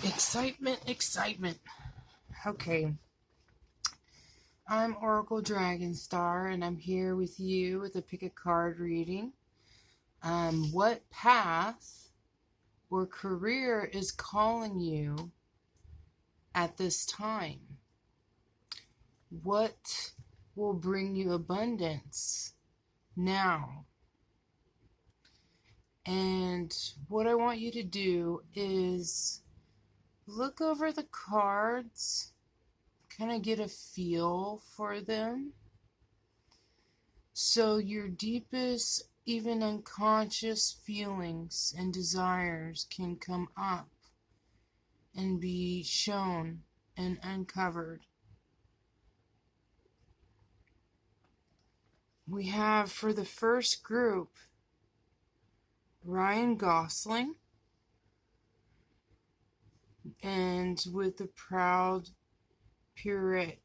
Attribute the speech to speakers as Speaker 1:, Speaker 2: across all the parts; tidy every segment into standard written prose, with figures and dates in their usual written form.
Speaker 1: Excitement, excitement. Okay. I'm Oracle Dragonstar, and I'm here with you with a pick a card reading. What path or career is calling you at this time? What will bring you abundance now? And what I want you to do is look over the cards, kind of get a feel for them. So your deepest, even unconscious feelings and desires can come up and be shown and uncovered. We have for the first group, Ryan Gosling, and with the proud Purette.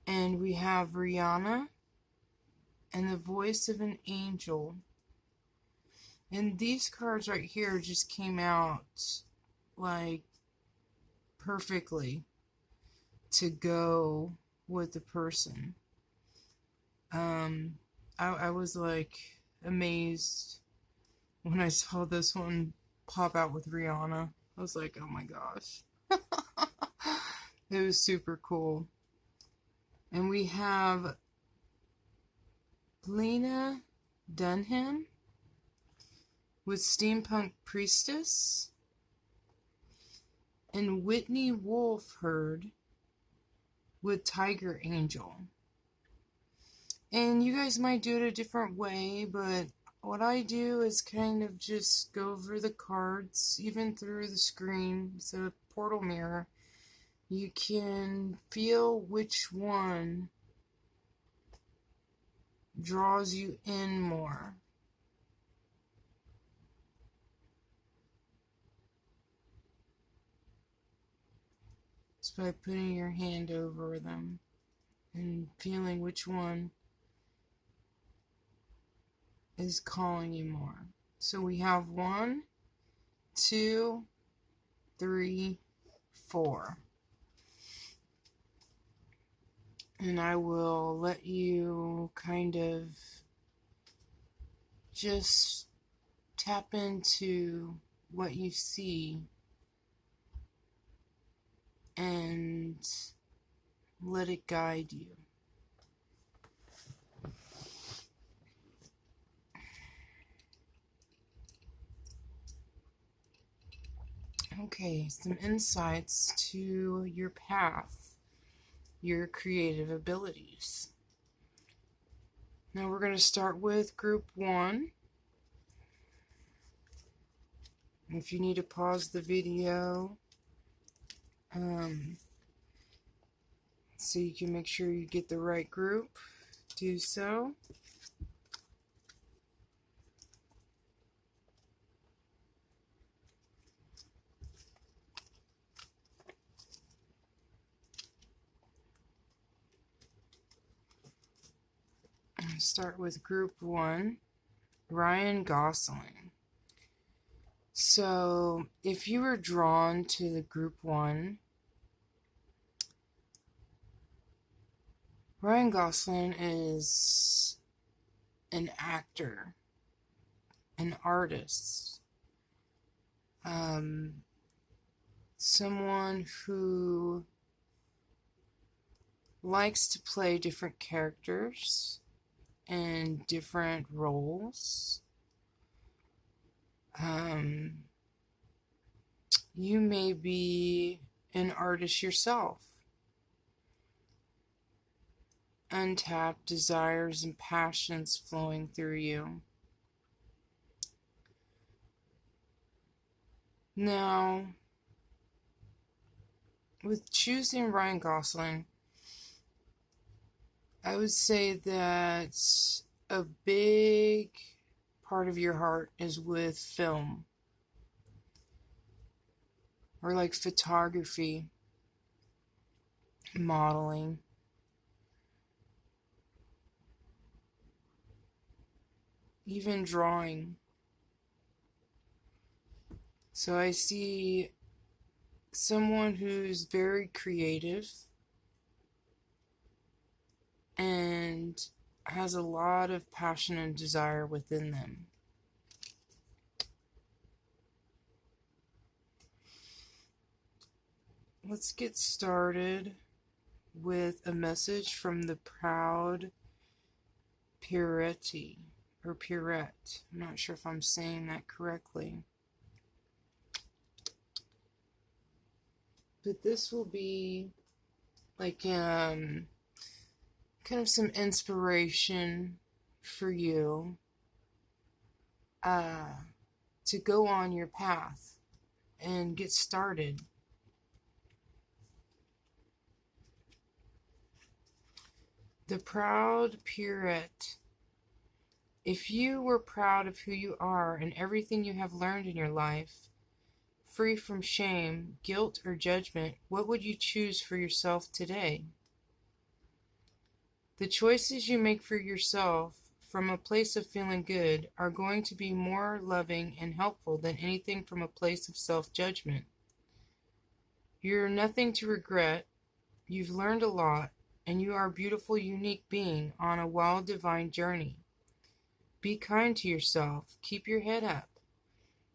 Speaker 1: And we have Rihanna and the voice of an angel. And these cards right here just came out like perfectly to go with the person. I was like amazed when I saw this one pop out with Rihanna. I was like, oh my gosh. It was super cool. And we have Lena, Dunham with Steampunk Priestess, and Whitney Wolfhard with Tiger Angel. And you guys might do it a different way, but what I do is kind of just go over the cards, even through the screen. It's a portal mirror. You can feel which one draws you in more. Just by putting your hand over them and feeling which one is calling you more. So we have 1, 2, 3, 4. And I will let you kind of just tap into what you see and let it guide you. Okay, some insights to your path, your creative abilities. Now we're going to start with group 1. If you need to pause the video, so you can make sure you get the right group, do so. Start with group 1, Ryan Gosling. So if you were drawn to the group 1, Ryan Gosling is an actor, an artist, someone who likes to play different characters and different roles. You may be an artist yourself. Untapped desires and passions flowing through you. Now, with choosing Ryan Gosling, I would say that a big part of your heart is with film, or like photography, modeling. Even drawing. So I see someone who's very creative and has a lot of passion and desire within them. Let's get started with a message from the proud Pierrette, or Pierrette. I'm not sure if I'm saying that correctly. But this will be like kind of some inspiration for you to go on your path and get started. The proud Pierrette. If you were proud of who you are and everything you have learned in your life, free from shame, guilt, or judgment, what would you choose for yourself today? The choices you make for yourself from a place of feeling good are going to be more loving and helpful than anything from a place of self-judgment. You're nothing to regret, you've learned a lot, and you are a beautiful, unique being on a wild, divine journey. Be kind to yourself, keep your head up.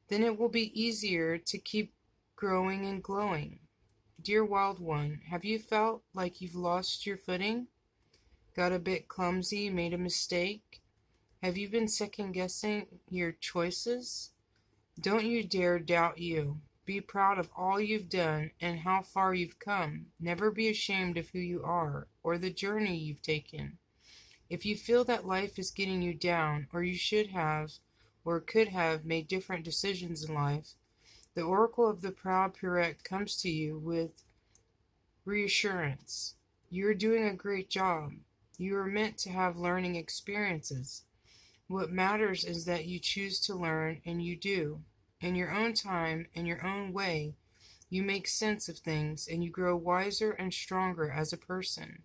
Speaker 1: Then it will be easier to keep growing and glowing. Dear Wild One, have you felt like you've lost your footing? Got a bit clumsy, made a mistake? Have you been second-guessing your choices? Don't you dare doubt you. Be proud of all you've done and how far you've come. Never be ashamed of who you are or the journey you've taken. If you feel that life is getting you down, or you should have or could have made different decisions in life, the oracle of the proud Pierrette comes to you with reassurance. You're doing a great job. You are meant to have learning experiences. What matters is that you choose to learn, and you do. In your own time, in your own way, you make sense of things, and you grow wiser and stronger as a person.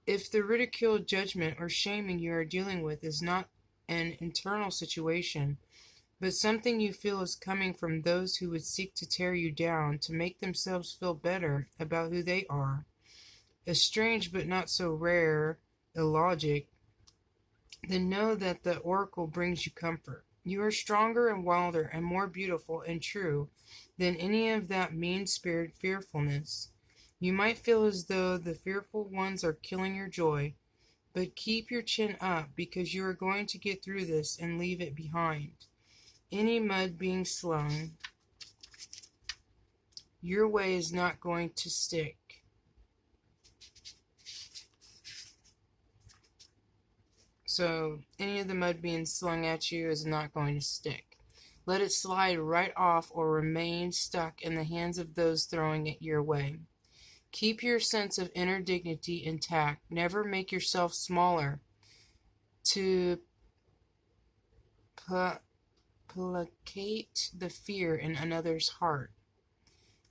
Speaker 1: If the ridicule, judgment, or shaming you are dealing with is not an internal situation, but something you feel is coming from those who would seek to tear you down to make themselves feel better about who they are, a strange but not so rare illogic, then know that the oracle brings you comfort. You are stronger and wilder and more beautiful and true than any of that mean-spirited fearfulness. You might feel as though the fearful ones are killing your joy, but keep your chin up because you are going to get through this and leave it behind. Any mud being slung your way is not going to stick. So any of the mud being slung at you is not going to stick. Let it slide right off or remain stuck in the hands of those throwing it your way. Keep your sense of inner dignity intact. Never make yourself smaller to placate the fear in another's heart.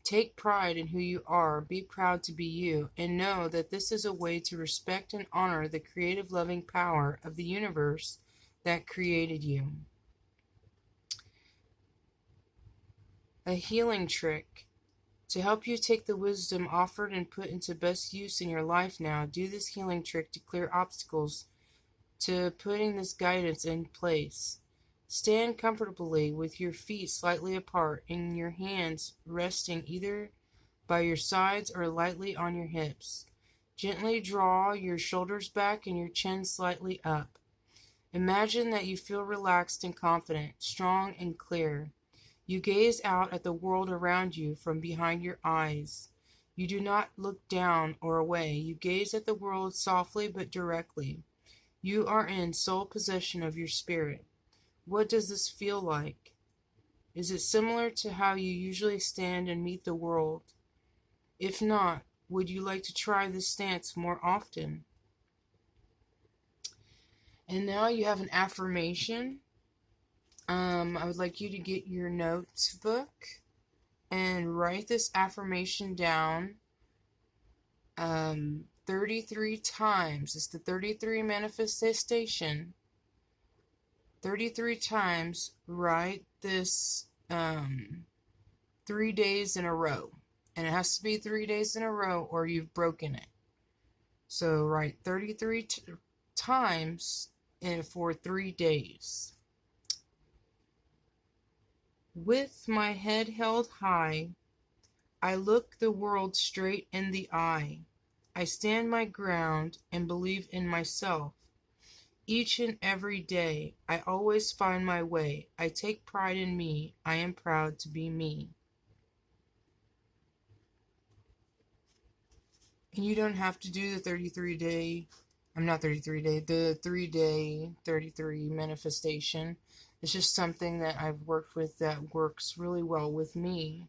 Speaker 1: Take pride in who you are, be proud to be you, and know that this is a way to respect and honor the creative loving power of the universe that created you. A healing trick. To help you take the wisdom offered and put into best use in your life now, do this healing trick to clear obstacles to putting this guidance in place. Stand comfortably with your feet slightly apart and your hands resting either by your sides or lightly on your hips. Gently draw your shoulders back and your chin slightly up. Imagine that you feel relaxed and confident, strong and clear. You gaze out at the world around you from behind your eyes. You do not look down or away. You gaze at the world softly but directly. You are in sole possession of your spirit. What does this feel like? Is it similar to how you usually stand and meet the world? If not, would you like to try this stance more often? And now you have an affirmation. I would like you to get your notebook and write this affirmation down 33 times. It's the 33 manifestation. 33 times write this 3 days in a row. And it has to be 3 days in a row or you've broken it. So write 33 times for 3 days. With my head held high, I look the world straight in the eye. I stand my ground and believe in myself. Each and every day, I always find my way. I take pride in me. I am proud to be me. And you don't have to do the 33-day, the 3-day, 33 manifestation. It's just something that I've worked with that works really well with me.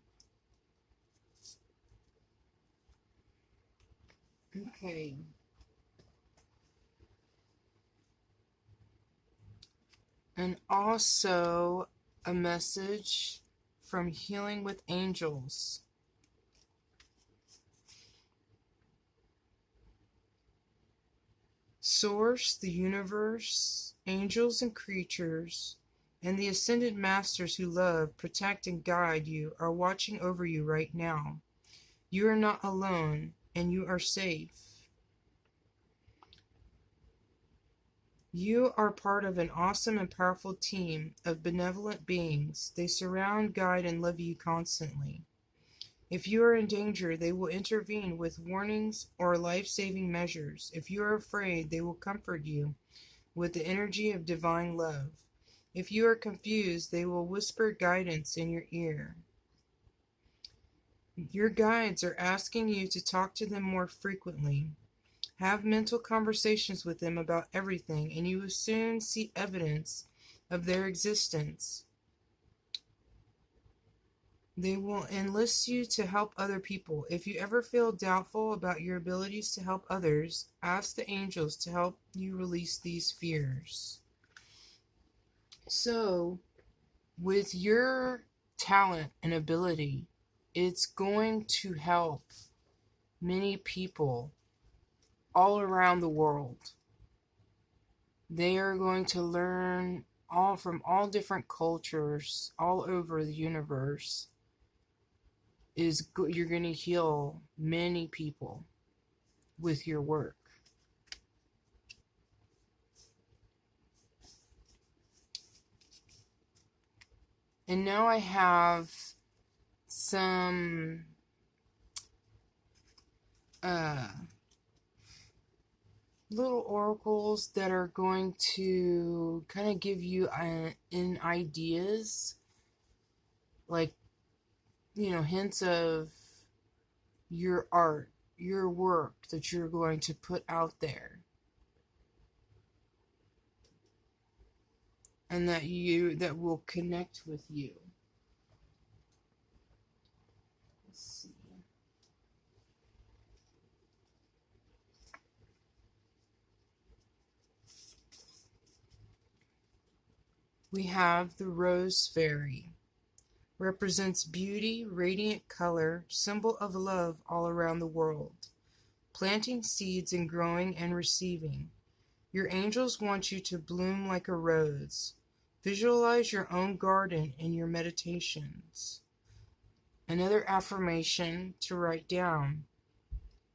Speaker 1: Okay. And also a message from Healing with Angels. Source, the universe, angels and creatures, and the ascended masters who love, protect, and guide you are watching over you right now. You are not alone, and you are safe. You are part of an awesome and powerful team of benevolent beings. They surround, guide, and love you constantly. If you are in danger, they will intervene with warnings or life-saving measures. If you are afraid, they will comfort you with the energy of divine love. If you are confused, they will whisper guidance in your ear. Your guides are asking you to talk to them more frequently. Have mental conversations with them about everything, and you will soon see evidence of their existence. They will enlist you to help other people. If you ever feel doubtful about your abilities to help others, ask the angels to help you release these fears. So, with your talent and ability, it's going to help many people all around the world. They are going to learn all from all different cultures all over the universe. You're going to heal many people with your work. And now I have some little oracles that are going to kind of give you in ideas, like, hints of your art, your work that you're going to put out there. And that will connect with you. Let's see. We have the Rose Fairy. Represents beauty, radiant color, symbol of love all around the world. Planting seeds and growing and receiving. Your angels want you to bloom like a rose. Visualize your own garden in your meditations. Another affirmation to write down.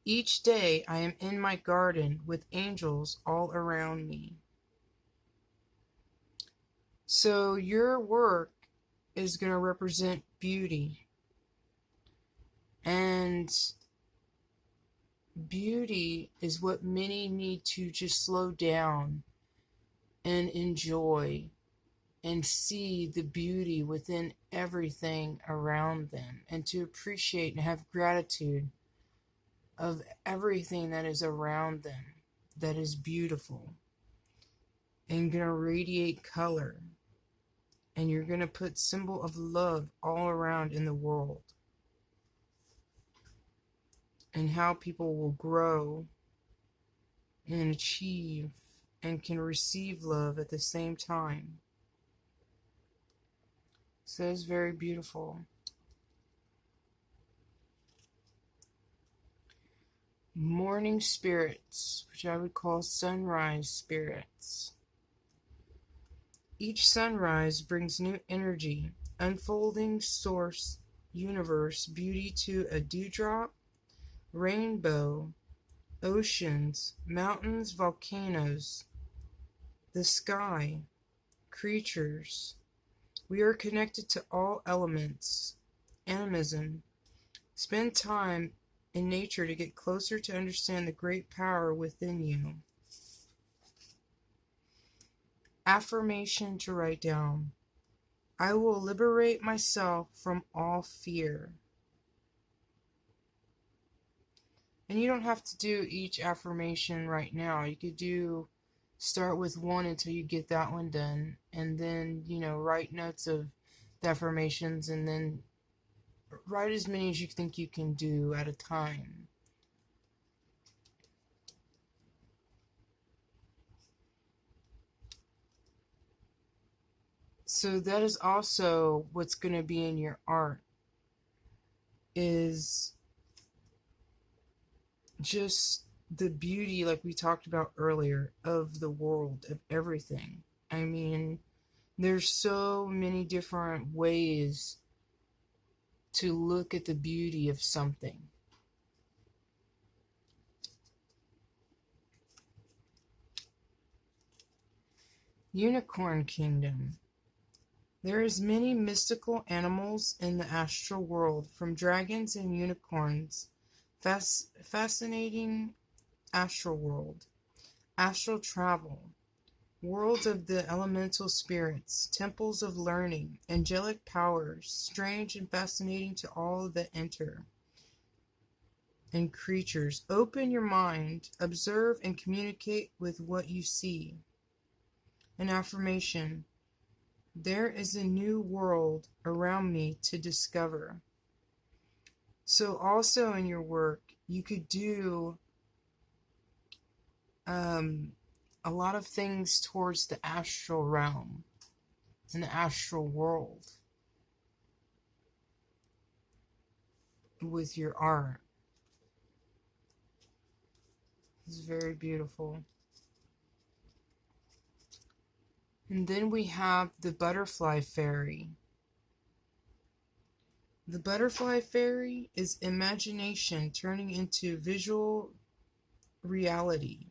Speaker 1: Each day I am in my garden with angels all around me. So your work is going to represent beauty. And beauty is what many need to just slow down and enjoy and see the beauty within everything around them, and to appreciate and have gratitude of everything that is around them that is beautiful and going to radiate color. And you're going to put symbol of love all around in the world. And how people will grow and achieve and can receive love at the same time. So it's very beautiful. Morning spirits, which I would call sunrise spirits. Each sunrise brings new energy, unfolding source, universe, beauty to a dewdrop, rainbow, oceans, mountains, volcanoes, the sky, creatures. We are connected to all elements. Animism. Spend time in nature to get closer to understand the great power within you. Affirmation to write down. I will liberate myself from all fear. And you don't have to do each affirmation right now. You could start with one until you get that one done. And then, write notes of the affirmations and then write as many as you think you can do at a time. So that is also what's going to be in your art, is just the beauty, like we talked about earlier, of the world, of everything. I mean, there's so many different ways to look at the beauty of something. Unicorn Kingdom. There is many mystical animals in the astral world, from dragons and unicorns. Fascinating astral world. Astral travel. Worlds of the elemental spirits, temples of learning, angelic powers, strange and fascinating to all that enter. And creatures. Open your mind, observe and communicate with what you see. An affirmation. There is a new world around me to discover. So also in your work, you could do a lot of things towards the astral realm and the astral world with your art. It's very beautiful. And then we have the Butterfly Fairy. The Butterfly Fairy is imagination turning into visual reality.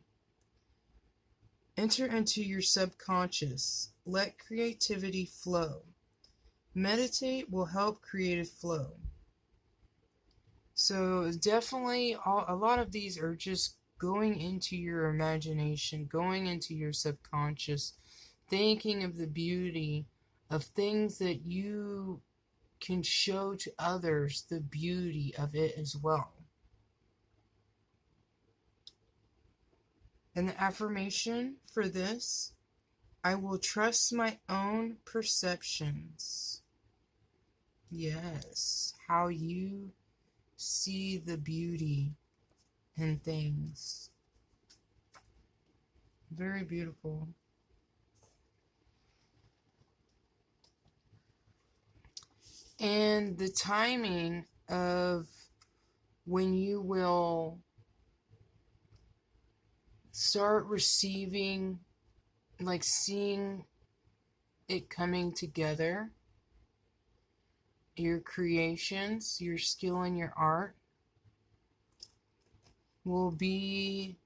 Speaker 1: Enter into your subconscious. Let creativity flow. Meditate will help creative flow. So definitely a lot of these are just going into your imagination, going into your subconscious, thinking of the beauty of things that you can show to others, the beauty of it as well. And the affirmation for this, I will trust my own perceptions. Yes, how you see the beauty in things. Very beautiful. And the timing of when you will start receiving, like seeing it coming together, your creations, your skill and your art, will be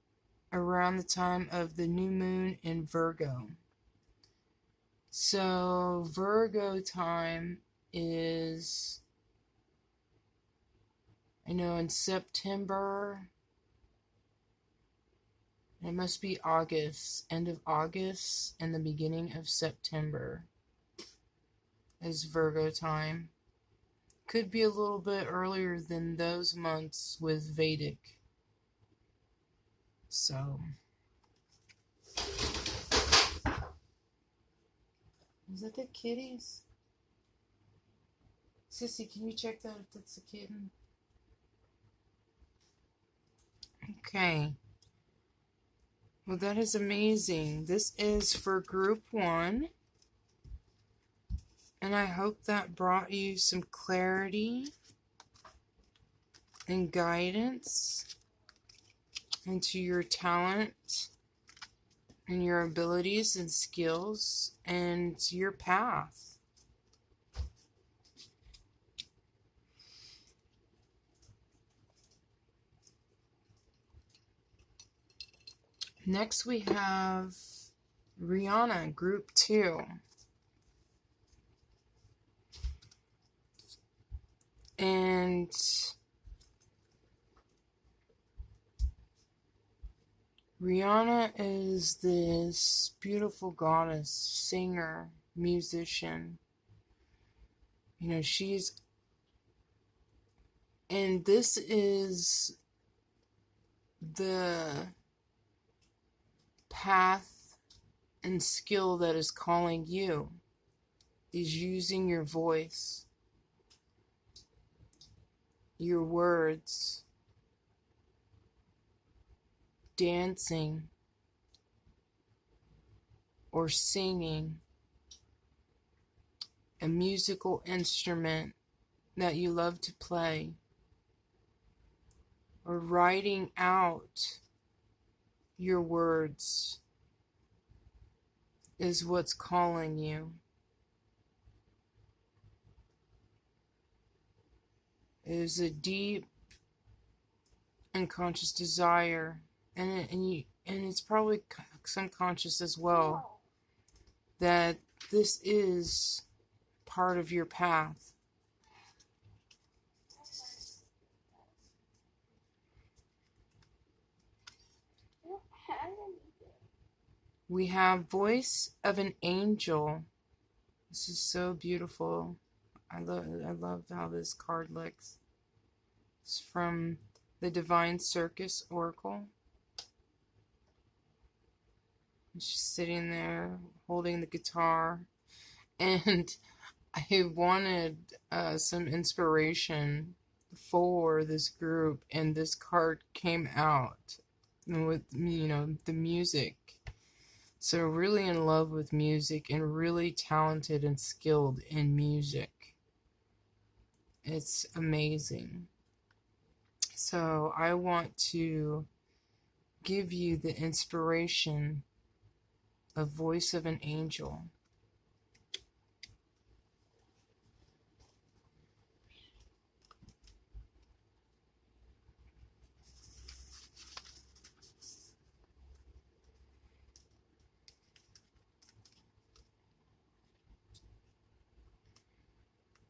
Speaker 1: around the time of the new moon in Virgo. So Virgo time is, I know, in September. It must be August, end of August and the beginning of September is Virgo time. Could be a little bit earlier than those months with Vedic. So, is that the kitties? Sissy, can you check that if that's a kitten? Okay. Well, that is amazing. This is for group 1. And I hope that brought you some clarity and guidance into your talent and your abilities and skills and your path. Next we have Rihanna, Group 2. And Rihanna is this beautiful goddess, singer, musician. You know, and this is the path and skill that is calling you, is using your voice, your words, dancing, or singing a musical instrument that you love to play, or writing out your words is what's calling you. It is a deep unconscious desire, and it's probably subconscious as well, that this is part of your path. We have Voice of an Angel. This is so beautiful. I love how this card looks. It's from the Divine Circus Oracle. She's sitting there holding the guitar, and I wanted some inspiration for this group, and this card came out with, you know, the music. So really in love with music and really talented and skilled in music. It's amazing. So I want to give you the inspiration of Voice of an Angel.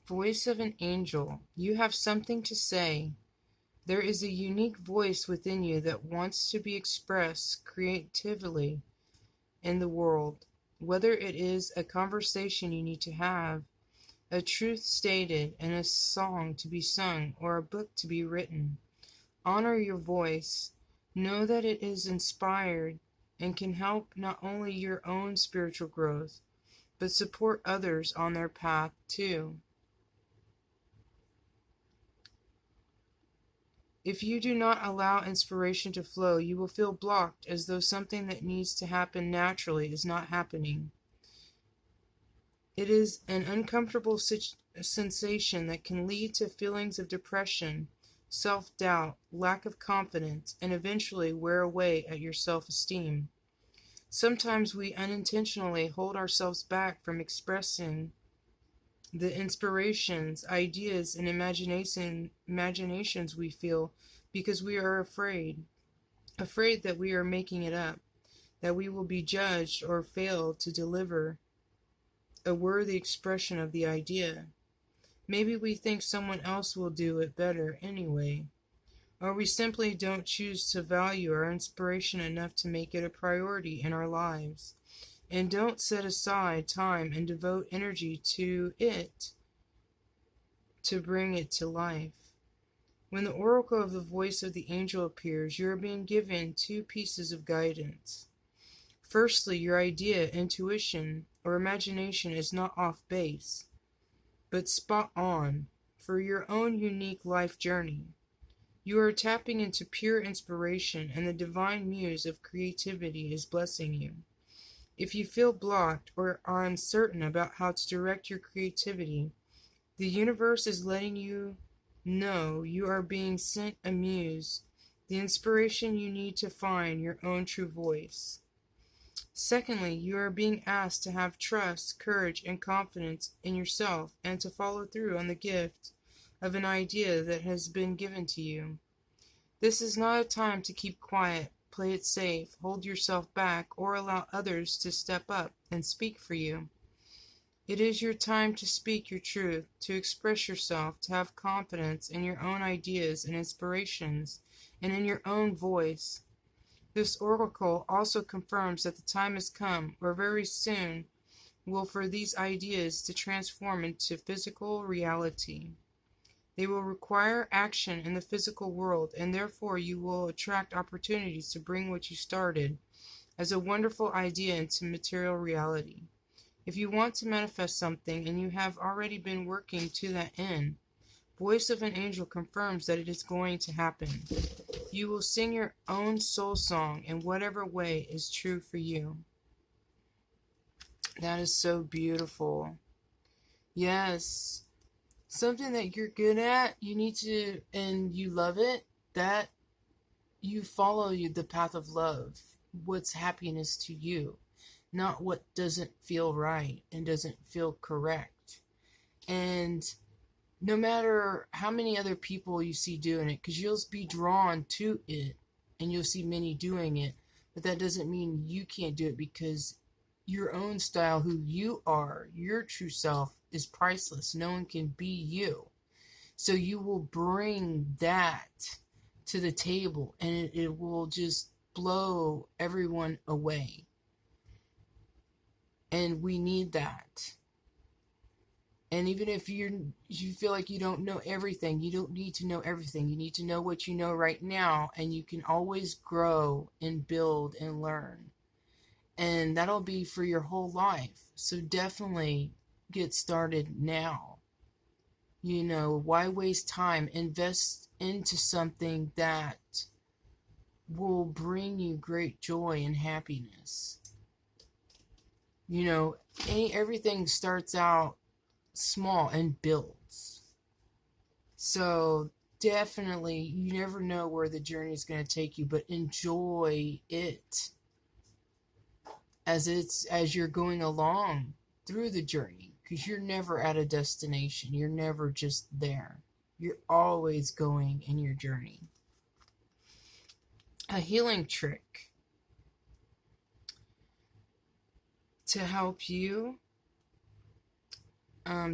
Speaker 1: Voice of an Angel, you have something to say. There is a unique voice within you that wants to be expressed creatively in the world. Whether it is a conversation you need to have, a truth stated, and a song to be sung, or a book to be written, honor your voice. Know that it is inspired and can help not only your own spiritual growth, but support others on their path too. If you do not allow inspiration to flow, you will feel blocked, as though something that needs to happen naturally is not happening. It is an uncomfortable sensation that can lead to feelings of depression, self-doubt, lack of confidence, and eventually wear away at your self-esteem. Sometimes we unintentionally hold ourselves back from expressing the inspirations, ideas, and imaginations we feel because we are afraid that we are making it up, that we will be judged or fail to deliver a worthy expression of the idea. Maybe we think someone else will do it better anyway, or we simply don't choose to value our inspiration enough to make it a priority in our lives, and don't set aside time and devote energy to it to bring it to life. When the oracle of the voice of the angel appears, you are being given two pieces of guidance. Firstly, your idea, intuition, or imagination is not off base, but spot on for your own unique life journey. You are tapping into pure inspiration, and the divine muse of creativity is blessing you. If you feel blocked or are uncertain about how to direct your creativity, the universe is letting you know you are being sent a muse, the inspiration you need to find your own true voice. Secondly, you are being asked to have trust, courage, and confidence in yourself and to follow through on the gift of an idea that has been given to you. This is not a time to keep quiet, play it safe, hold yourself back, or allow others to step up and speak for you. It is your time to speak your truth, to express yourself, to have confidence in your own ideas and inspirations, and in your own voice. This oracle also confirms that the time has come, or very soon will, for these ideas to transform into physical reality. They will require action in the physical world, and therefore you will attract opportunities to bring what you started as a wonderful idea into material reality. If you want to manifest something and you have already been working to that end, Voice of an Angel confirms that it is going to happen. You will sing your own soul song in whatever way is true for you. That is so beautiful. Yes. Something that you're good at, you need to, and you love it, that you follow the path of love. What's happiness to you, not what doesn't feel right and doesn't feel correct. And no matter how many other people you see doing it, because you'll be drawn to it and you'll see many doing it, but that doesn't mean you can't do it, because your own style, who you are, your true self, is priceless. No one can be you. So you will bring that to the table, and it will just blow everyone away. And we need that. And even if you feel like you don't know everything, you don't need to know everything. You need to know what you know right now, and you can always grow and build and learn. And that'll be for your whole life. So definitely get started now. Why waste time? Invest into something that will bring you great joy and happiness. Everything starts out small and builds. So definitely, you never know where the journey is going to take you, but enjoy it as you're going along through the journey, because you're never at a destination. You're never just there. You're always going in your journey. A healing trick to help you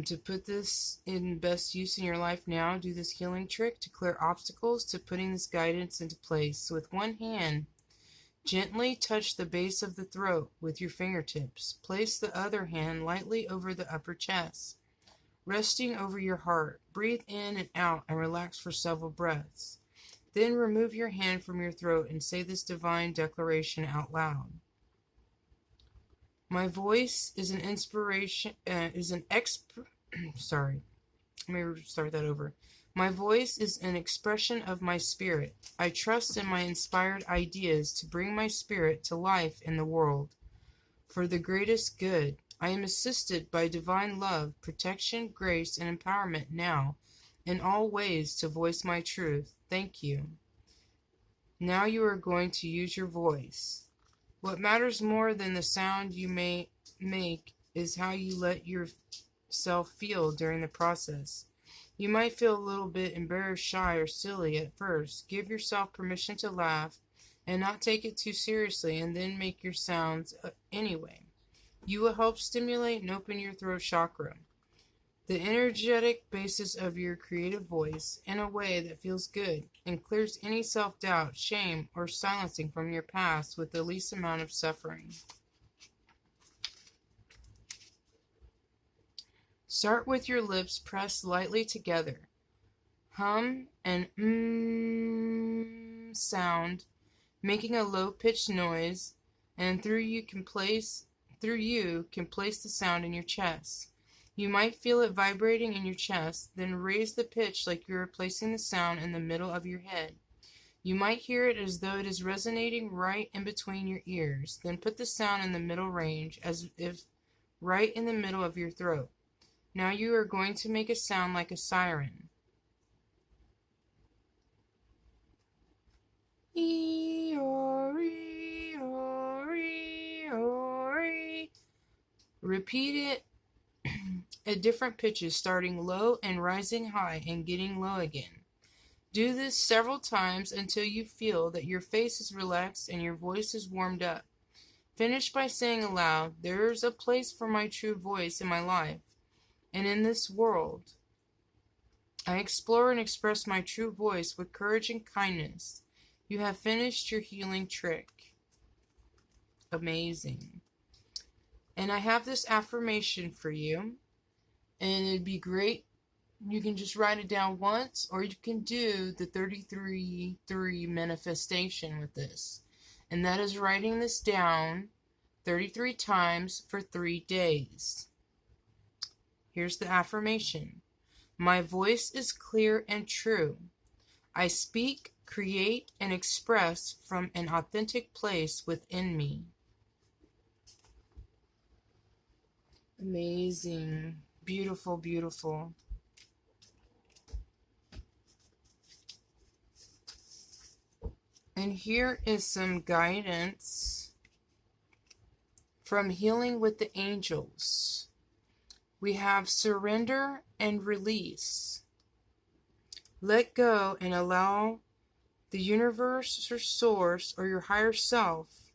Speaker 1: to put this in best use in your life now. Do this healing trick to clear obstacles to putting this guidance into place. So with one hand, gently touch the base of the throat with your fingertips. Place the other hand lightly over the upper chest, resting over your heart. Breathe in and out and relax for several breaths. Then remove your hand from your throat and say this divine declaration out loud. My voice is an inspiration, sorry, let me start that over. My voice is an expression of my spirit. I trust in my inspired ideas to bring my spirit to life in the world. For the greatest good, I am assisted by divine love, protection, grace, and empowerment now, in all ways to voice my truth. Thank you. Now you are going to use your voice. What matters more than the sound you may make is how you let yourself feel during the process. You might feel a little bit embarrassed, shy, or silly at first. Give yourself permission to laugh and not take it too seriously, and then make your sounds anyway. You will help stimulate and open your throat chakra, the energetic basis of your creative voice, in a way that feels good and clears any self-doubt, shame, or silencing from your past with the least amount of suffering. Start with your lips pressed lightly together. Hum an sound, making a low-pitched noise, and through you can place the sound in your chest. You might feel it vibrating in your chest, then raise the pitch like you are placing the sound in the middle of your head. You might hear it as though it is resonating right in between your ears, then put the sound in the middle range, as if right in the middle of your throat. Now you are going to make a sound like a siren. Eeyore, eeyore, eeyore. Repeat it at different pitches, starting low and rising high and getting low again. Do this several times until you feel that your face is relaxed and your voice is warmed up. Finish by saying aloud, "There's a place for my true voice in my life, and in this world. I explore and express my true voice with courage and kindness. You have finished your healing trick." Amazing. And I have this affirmation for you, and it'd be great. You can just write it down once, or you can do the 33-3 manifestation with this. And that is writing this down 33 times for 3 days. Here's the affirmation. My voice is clear and true. I speak, create, and express from an authentic place within me. Amazing. Beautiful, beautiful. And here is some guidance from Healing with the Angels. We have surrender and release. Let go and allow the universe or source or your higher self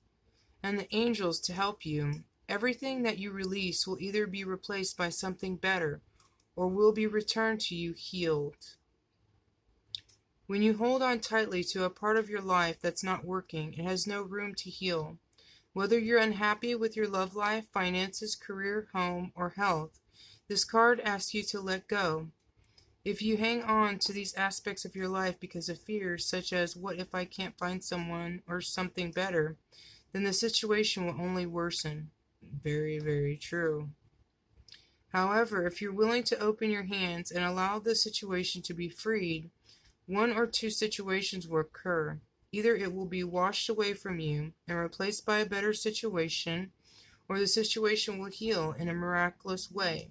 Speaker 1: and the angels to help you. Everything that you release will either be replaced by something better or will be returned to you healed. When you hold on tightly to a part of your life that's not working, it has no room to heal. Whether you're unhappy with your love life, finances, career, home, or health, this card asks you to let go. If you hang on to these aspects of your life because of fears such as, what if I can't find someone or something better, then the situation will only worsen. Very, very true. However, if you're willing to open your hands and allow the situation to be freed, one or two situations will occur. Either it will be washed away from you and replaced by a better situation, or the situation will heal in a miraculous way.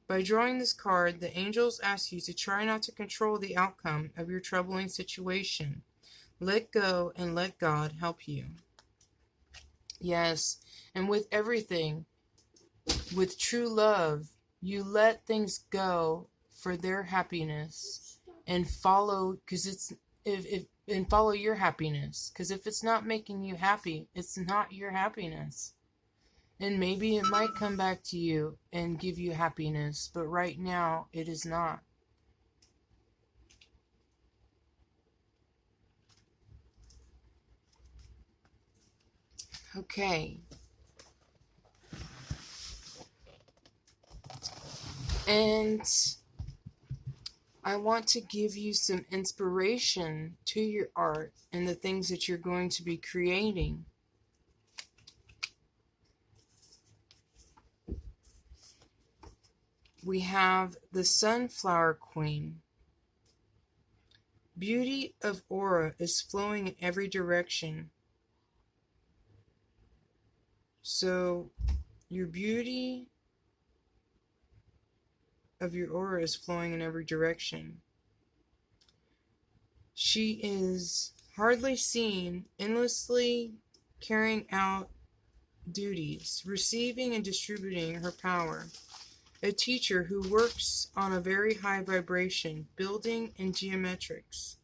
Speaker 1: By drawing this card, the angels ask you to try not to control the outcome of your troubling situation. Let go and let God help you. Yes, and with everything, with true love, you let things go for their happiness and follow, and follow your happiness. Because if it's not making you happy, it's not your happiness. And maybe it might come back to you and give you happiness, but right now it is not. Okay. And I want to give you some inspiration to your art and the things that you're going to be creating. We have the Sunflower Queen. Beauty of aura is flowing in every direction. So your beauty of your aura is flowing in every direction. She is hardly seen, endlessly carrying out duties, receiving and distributing her power. A teacher who works on a very high vibration, building and geometrics.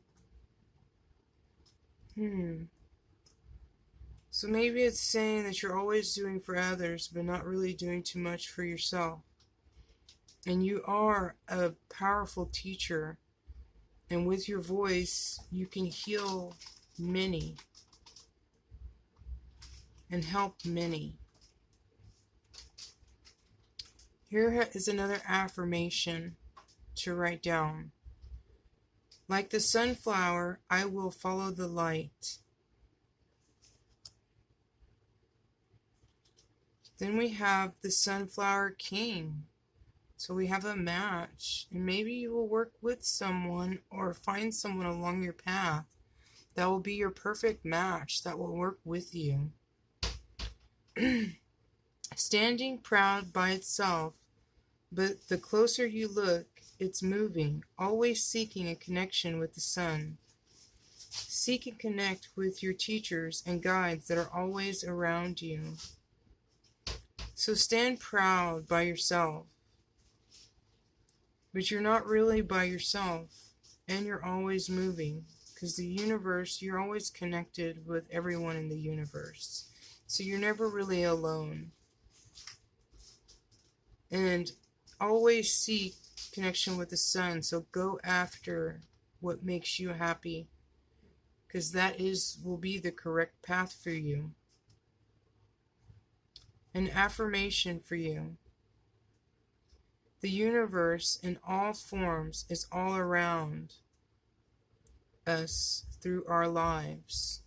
Speaker 1: So maybe it's saying that you're always doing for others, but not really doing too much for yourself. And you are a powerful teacher. And with your voice, you can heal many and help many. Here is another affirmation to write down. Like the sunflower, I will follow the light. Then we have the Sunflower King. So we have a match. And maybe you will work with someone or find someone along your path that will be your perfect match, that will work with you. Standing proud by itself, but the closer you look, it's moving, always seeking a connection with the sun. Seek and connect with your teachers and guides that are always around you. So stand proud by yourself. But you're not really by yourself. And you're always moving. Because the universe, you're always connected with everyone in the universe. So you're never really alone. And always seek connection with the sun. So go after what makes you happy. Because that will be the correct path for you. An affirmation for you. The universe in all forms is all around us through our lives.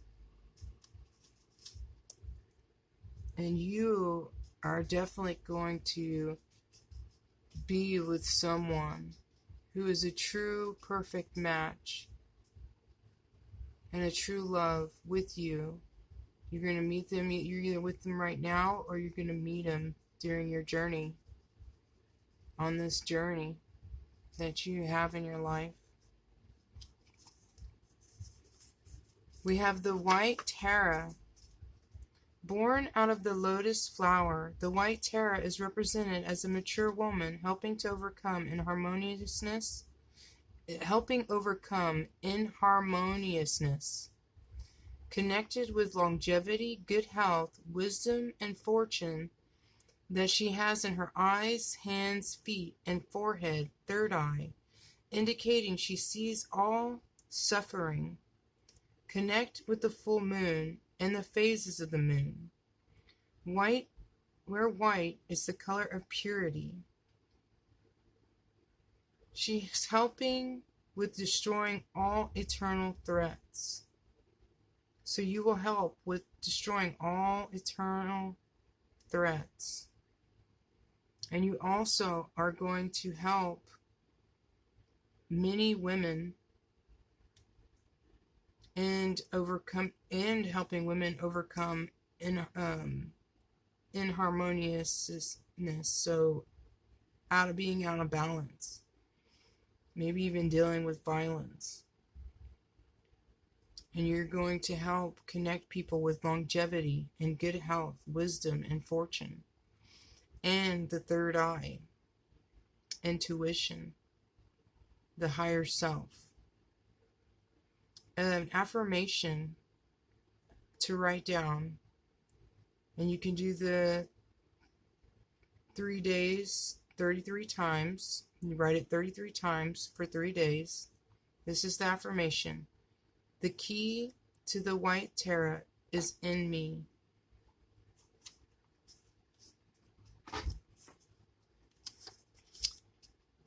Speaker 1: And you are definitely going to be with someone who is a true perfect match and a true love with you. You're going to meet them, you're either with them right now or you're going to meet them during your journey, on this journey that you have in your life. We have the white Tara. Born out of the lotus flower, the white Tara is represented as a mature woman helping overcome inharmoniousness, connected with longevity, good health, wisdom, and fortune that she has in her eyes, hands, feet, and forehead, third eye, indicating she sees all suffering. Connect with the full moon and the phases of the moon. White, where white is the color of purity. She is helping with destroying all eternal threats. So you will help with destroying all eternal threats. And you also are going to help many women and helping women overcome inharmoniousness, so being out of balance, maybe even dealing with violence. And you're going to help connect people with longevity and good health, wisdom, and fortune, and the third eye, intuition, the higher self. An affirmation to write down, and you can do the 3 days 33 times. You write it 33 times for 3 days. This is the affirmation. The key to the white Tara is in me.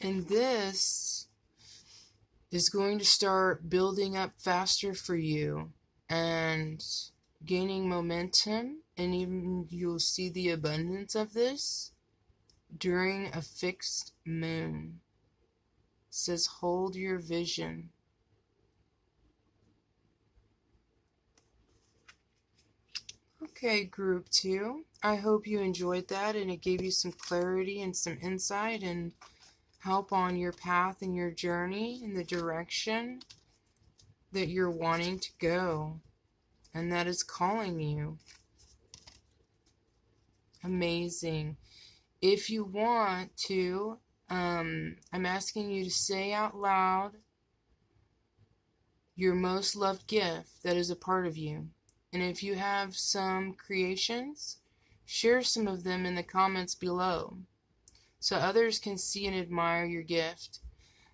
Speaker 1: And this is going to start building up faster for you and gaining momentum, and even you'll see the abundance of this during a fixed moon. It says hold your vision. Okay, group 2. I hope you enjoyed that and it gave you some clarity and some insight and help on your path and your journey in the direction that you're wanting to go and that is calling you. Amazing. If you want to, I'm asking you to say out loud your most loved gift that is a part of you. And if you have some creations, share some of them in the comments below so others can see and admire your gift,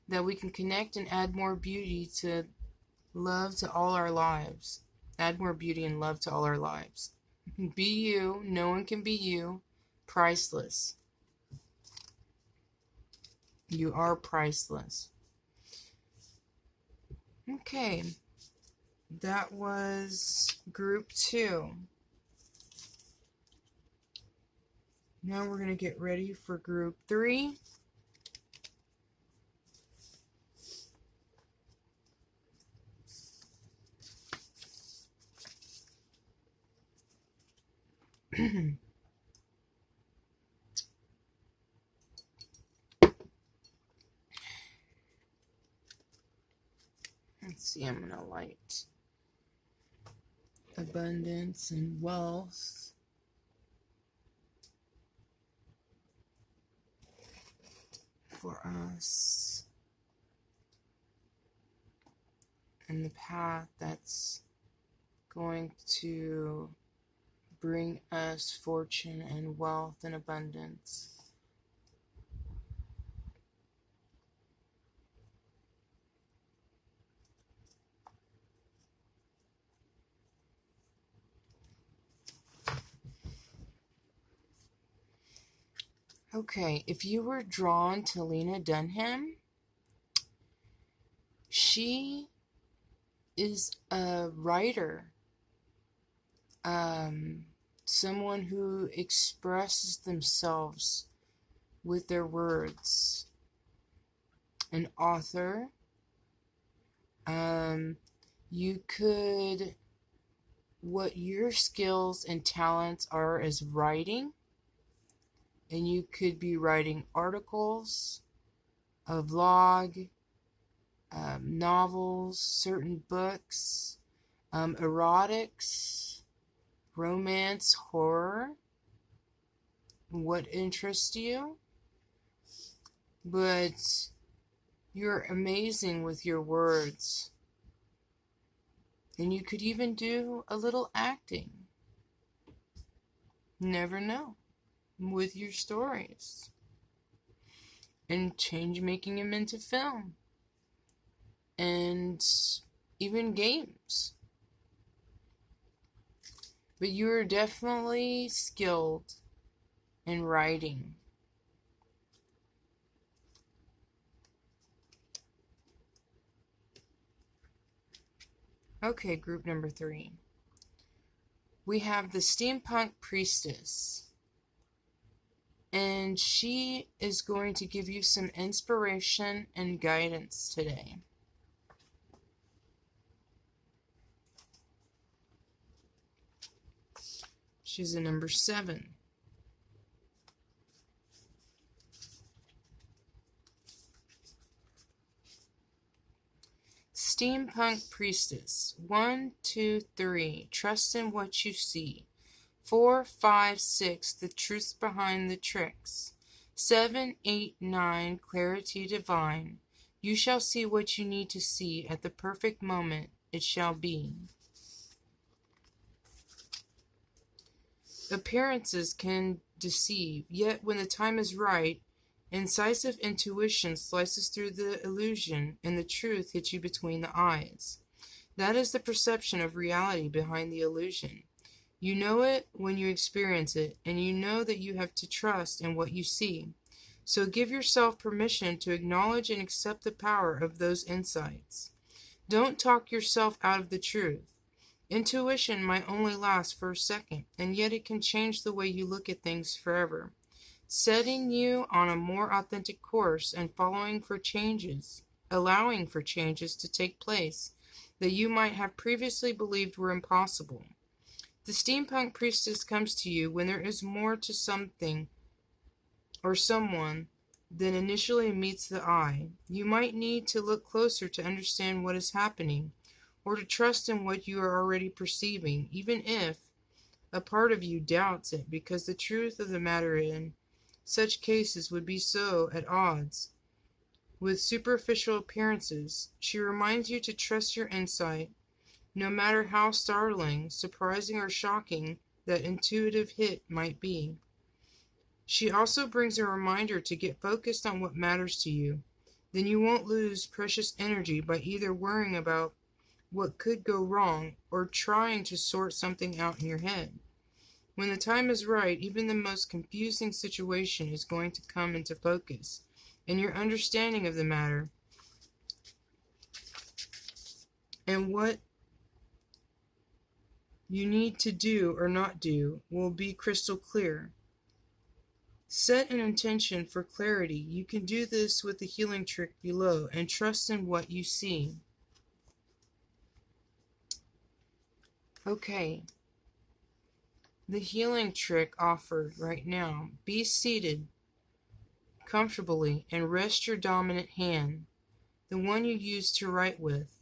Speaker 1: that we can connect and add more beauty to love to all our lives. Add more beauty and love to all our lives. Be you. No one can be you. Priceless. You are priceless. Okay. That was group 2. Now we're going to get ready for group 3. Let's see, I'm going to light abundance and wealth. for us and the path that's going to bring us fortune and wealth and abundance. Okay, if you were drawn to Lena Dunham, she is a writer, someone who expresses themselves with their words, an author. You could, what your skills and talents are is writing, and you could be writing articles, a vlog, novels, certain books, erotics, romance, horror, what interests you. But you're amazing with your words. And you could even do a little acting. Never know. With your stories. And making them into film. And even games. But you're definitely skilled in writing. Okay, group number 3. We have the Steampunk Priestess. And she is going to give you some inspiration and guidance today. She's a number 7. Steampunk Priestess. 1, 2, 3. Trust in what you see. 4, 5, 6. The truth behind the tricks. 7, 8, 9. Clarity divine. You shall see what you need to see at the perfect moment. It shall be. Appearances can deceive, yet when the time is right, incisive intuition slices through the illusion, and the truth hits you between the eyes. That is the perception of reality behind the illusion. You know it when you experience it, and you know that you have to trust in what you see. So give yourself permission to acknowledge and accept the power of those insights. Don't talk yourself out of the truth. Intuition might only last for a second, and yet it can change the way you look at things forever, setting you on a more authentic course and allowing for changes to take place that you might have previously believed were impossible. The Steampunk Priestess comes to you when there is more to something or someone than initially meets the eye. You might need to look closer to understand what is happening, or to trust in what you are already perceiving, even if a part of you doubts it, because the truth of the matter in such cases would be so at odds with superficial appearances. She reminds you to trust your insight, no matter how startling, surprising, or shocking that intuitive hit might be. She also brings a reminder to get focused on what matters to you. Then you won't lose precious energy by either worrying about what could go wrong or trying to sort something out in your head. When the time is right, even the most confusing situation is going to come into focus, and your understanding of the matter and what you need to do or not do will be crystal clear. Set an intention for clarity. You can do this with the healing trick below, and trust in what you see. Okay. The healing trick offered right now. Be seated comfortably and rest your dominant hand, the one you use to write with,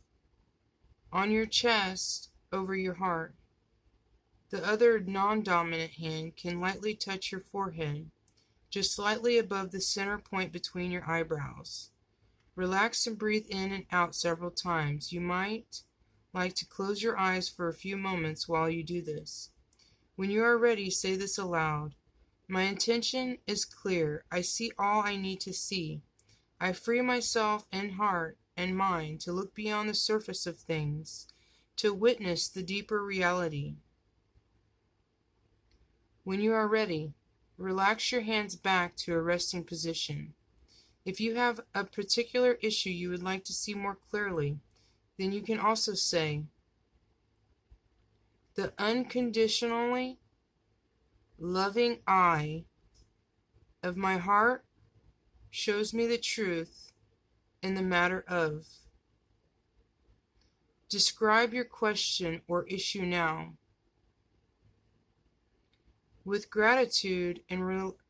Speaker 1: on your chest over your heart. The other non-dominant hand can lightly touch your forehead. just slightly above the center point between your eyebrows. Relax and breathe in and out several times. You might like to close your eyes for a few moments while you do this. When you are ready, say this aloud. My intention is clear. I see all I need to see. I free myself and heart and mind to look beyond the surface of things, to witness the deeper reality. When you are ready, relax your hands back to a resting position. If you have a particular issue you would like to see more clearly, then you can also say, the unconditionally loving eye of my heart shows me the truth in the matter of. Describe your question or issue now. With gratitude and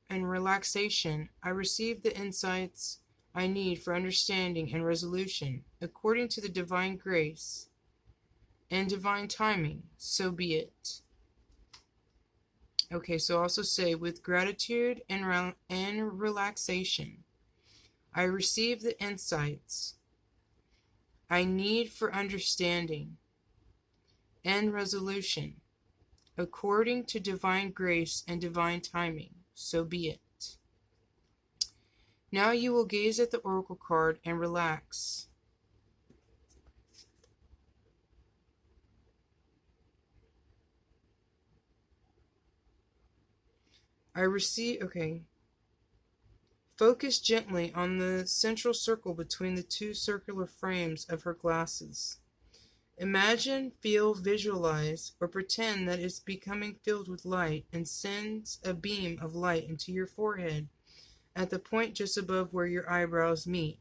Speaker 1: relaxation, I receive the insights I need for understanding and resolution, according to the divine grace and divine timing, so be it. Okay, so also say, with gratitude and relaxation, I receive the insights I need for understanding and resolution, according to divine grace and divine timing, so be it. Now you will gaze at the oracle card and relax. Focus gently on the central circle between the two circular frames of her glasses. Imagine, feel, visualize, or pretend that it's becoming filled with light and sends a beam of light into your forehead at the point just above where your eyebrows meet.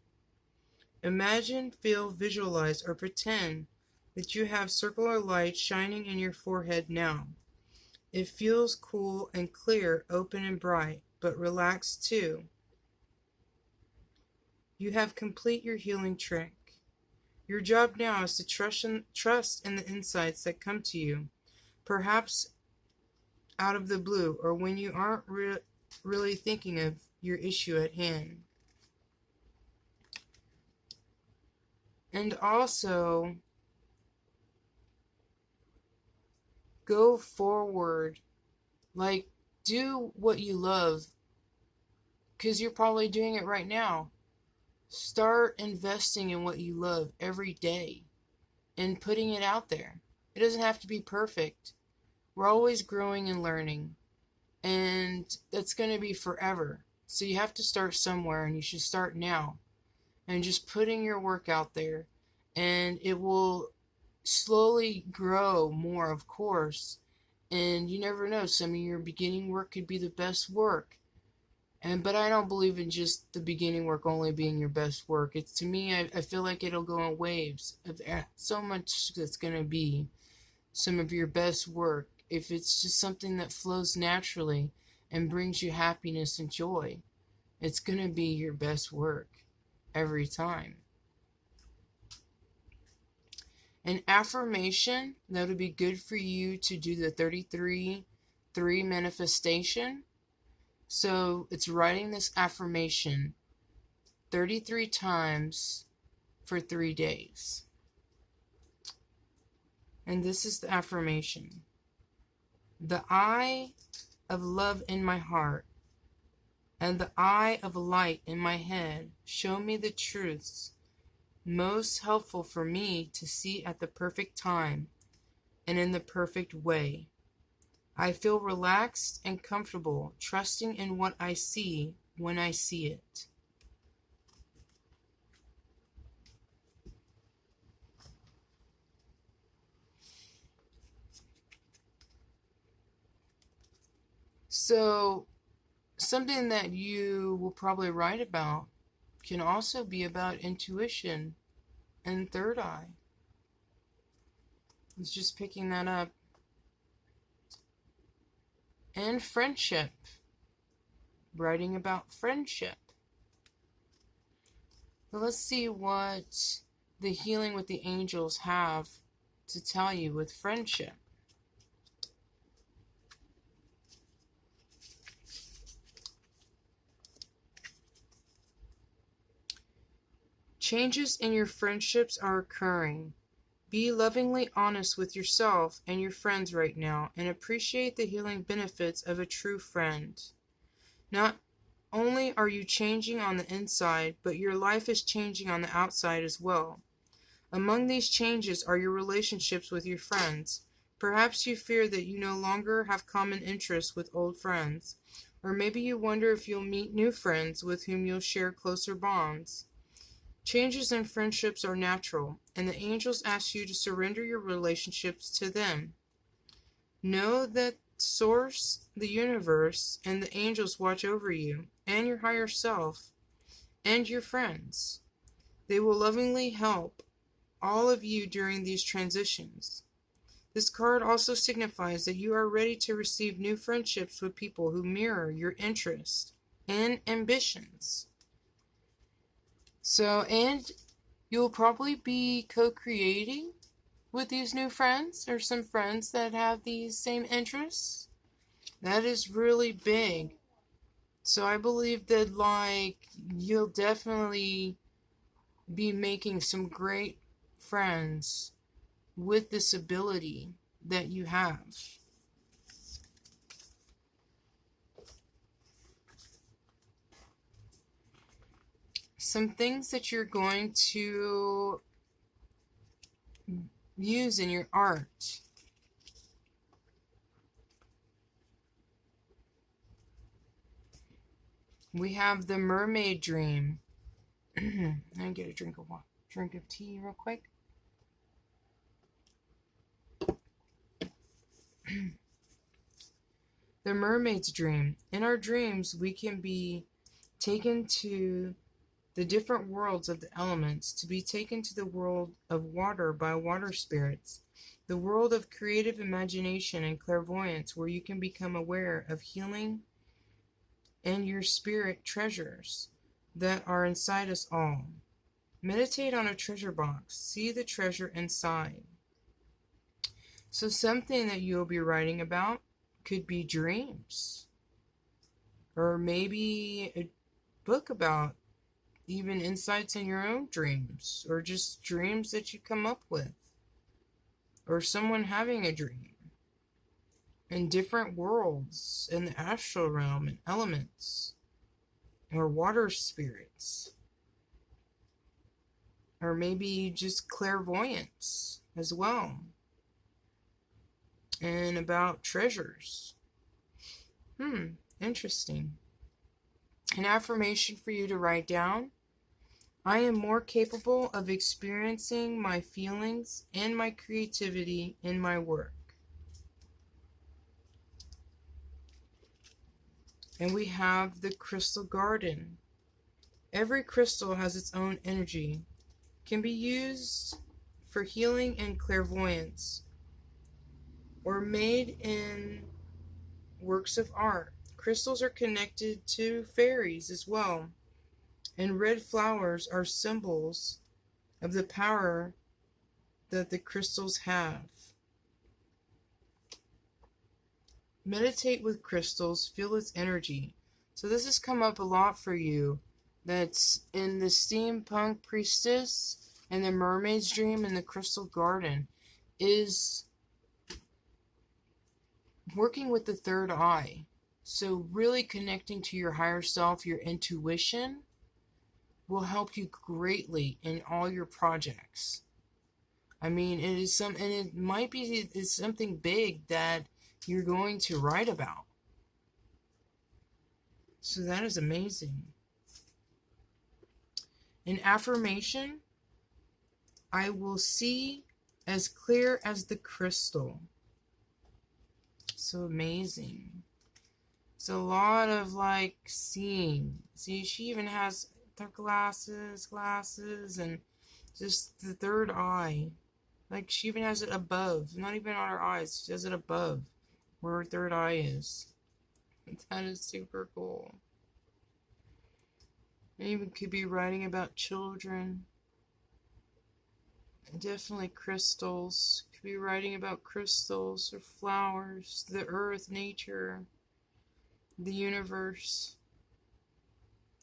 Speaker 1: Imagine, feel, visualize, or pretend that you have circular light shining in your forehead now. It feels cool and clear, open and bright, but relaxed too. You have complete your healing trick. Your job now is to trust in the insights that come to you, perhaps out of the blue or when you aren't really thinking of your issue at hand. And also, go forward. Like, do what you love, because you're probably doing it right now. Start investing in what you love every day and putting it out there. It doesn't have to be perfect. We're always growing and learning, and that's going to be forever. So you have to start somewhere, and you should start now. And just putting your work out there, and it will slowly grow more, of course. And you never know, some of your beginning work could be the best work. But I don't believe in just the beginning work only being your best work. It's, to me, I feel like it'll go in waves of so much that's going to be some of your best work. If it's just something that flows naturally and brings you happiness and joy, it's going to be your best work every time. An affirmation that would be good for you to do the 33-3 manifestation. So it's writing this affirmation 33 times for 3 days. And this is the affirmation. The eye of love in my heart and the eye of light in my head show me the truths most helpful for me to see at the perfect time and in the perfect way. I feel relaxed and comfortable, trusting in what I see when I see it. So, something that you will probably write about can also be about intuition and third eye. I was just picking that up. And friendship. Writing about friendship. But let's see what the healing with the angels have to tell you with friendship. Changes in your friendships are occurring. Be lovingly honest with yourself and your friends right now and appreciate the healing benefits of a true friend. Not only are you changing on the inside, but your life is changing on the outside as well. Among these changes are your relationships with your friends. Perhaps you fear that you no longer have common interests with old friends, or maybe you wonder if you'll meet new friends with whom you'll share closer bonds. Changes in friendships are natural, and the angels ask you to surrender your relationships to them. Know that Source, the universe, and the angels watch over you, and your higher self, and your friends. They will lovingly help all of you during these transitions. This card also signifies that you are ready to receive new friendships with people who mirror your interests and ambitions. And you'll probably be co-creating with these new friends or some friends that have these same interests. That is really big. So I believe that you'll definitely be making some great friends with this ability that you have. Some things that you're going to use in your art. We have the mermaid dream. I get a drink of tea real quick. The mermaid's dream. In our dreams, we can be taken to the different worlds of the elements, to be taken to the world of water by water spirits, the world of creative imagination and clairvoyance, where you can become aware of healing and your spirit treasures that are inside us all. Meditate on a treasure box. See the treasure inside. So something that you'll be writing about could be dreams, or maybe a book about even insights in your own dreams, or just dreams that you come up with, or someone having a dream in different worlds in the astral realm and elements, or water spirits, or maybe just clairvoyance as well, and about treasures. Interesting. An affirmation for you to write down. I am more capable of experiencing my feelings and my creativity in my work. And we have the crystal garden. Every crystal has its own energy, can be used for healing and clairvoyance, or made in works of art. Crystals are connected to fairies as well, and red flowers are symbols of the power that the crystals have. Meditate with crystals, feel its energy. So this has come up a lot for you. That's in the steampunk priestess and the mermaid's dream and the crystal garden, is working with the third eye. So really connecting to your higher self, your intuition, will help you greatly in all your projects. I mean, and it might be it's something big that you're going to write about. So that is amazing. An affirmation, I will see as clear as the crystal. So amazing. It's a lot of seeing. See, she even has her glasses, and just the third eye. She even has it above, not even on her eyes, she has it above where her third eye is. That is super cool. And even could be writing about children. Definitely crystals. Could be writing about crystals or flowers, the earth, nature, the universe,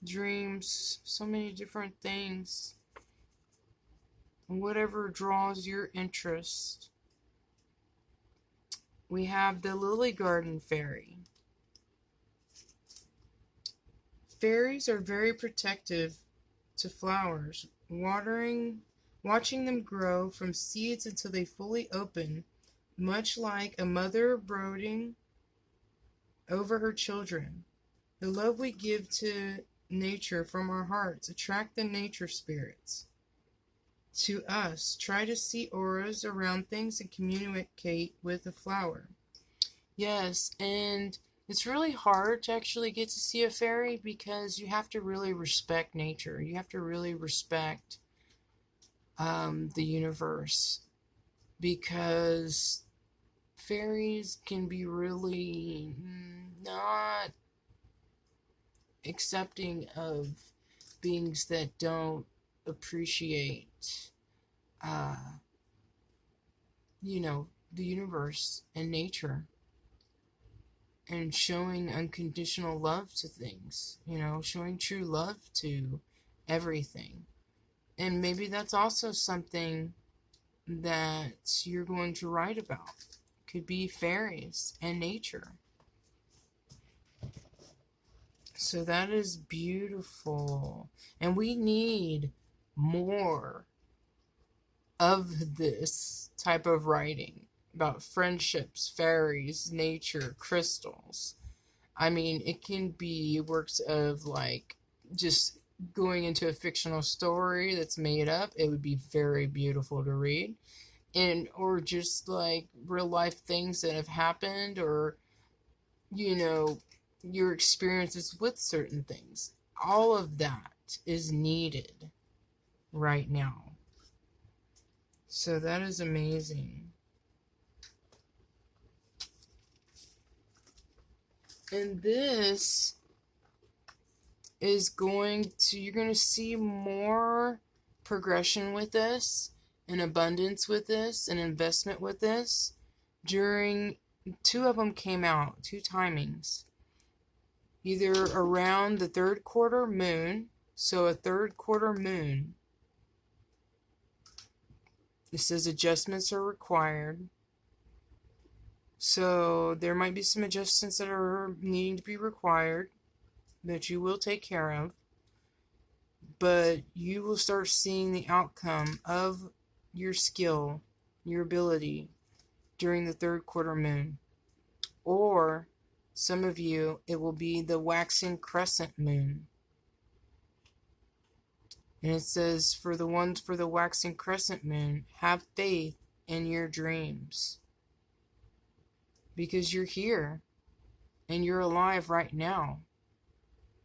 Speaker 1: dreams, so many different things. whatever draws your interest. We have the Lily Garden Fairy. Fairies are very protective to flowers, watching them grow from seeds until they fully open, much like a mother brooding over her children. The love we give to nature from our hearts attract the nature spirits to us. Try to see auras around things and communicate with a flower. Yes, and it's really hard to actually get to see a fairy because you have to really respect nature. You have to really respect the universe, because fairies can be really not accepting of beings that don't appreciate, the universe and nature, and showing unconditional love to things, showing true love to everything. And maybe that's also something that you're going to write about. Could be fairies and nature. So that is beautiful. And we need more of this type of writing about friendships, fairies, nature, crystals. I mean, it can be works of like just going into a fictional story that's made up. It would be very beautiful to read. Or just like real life things that have happened, or your experiences with certain things. All of that is needed right now. So that is amazing. And this is you're going to see more progression with this, and abundance with this, and investment with this. Two of them came out, 2 timings. Either around the 3rd quarter moon, so a 3rd quarter moon. It says adjustments are required. So there might be some adjustments that are needing to be required that you will take care of. But you will start seeing the outcome of your skill, your ability, during the 3rd quarter moon. Or some of you, it will be the waxing crescent moon. And it says, for the ones for the waxing crescent moon, have faith in your dreams. Because you're here, and you're alive right now.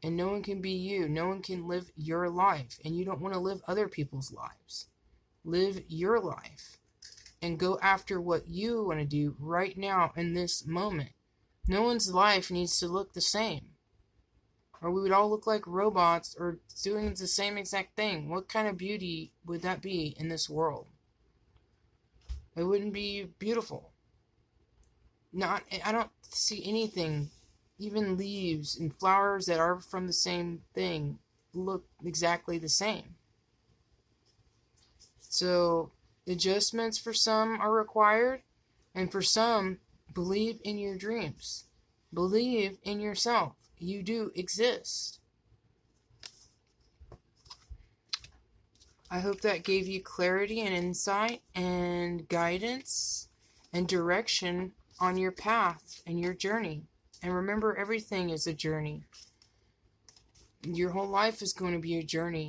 Speaker 1: And no one can be you. No one can live your life. And you don't want to live other people's lives. Live your life. And go after what you want to do right now in this moment. No one's life needs to look the same. Or we would all look like robots or doing the same exact thing. What kind of beauty would that be in this world? It wouldn't be beautiful. I don't see anything, even leaves and flowers that are from the same thing, look exactly the same. So adjustments for some are required, and for some, believe in your dreams. Believe in yourself. You do exist. I hope that gave you clarity and insight and guidance and direction on your path and your journey. And remember, everything is a journey. Your whole life is going to be a journey.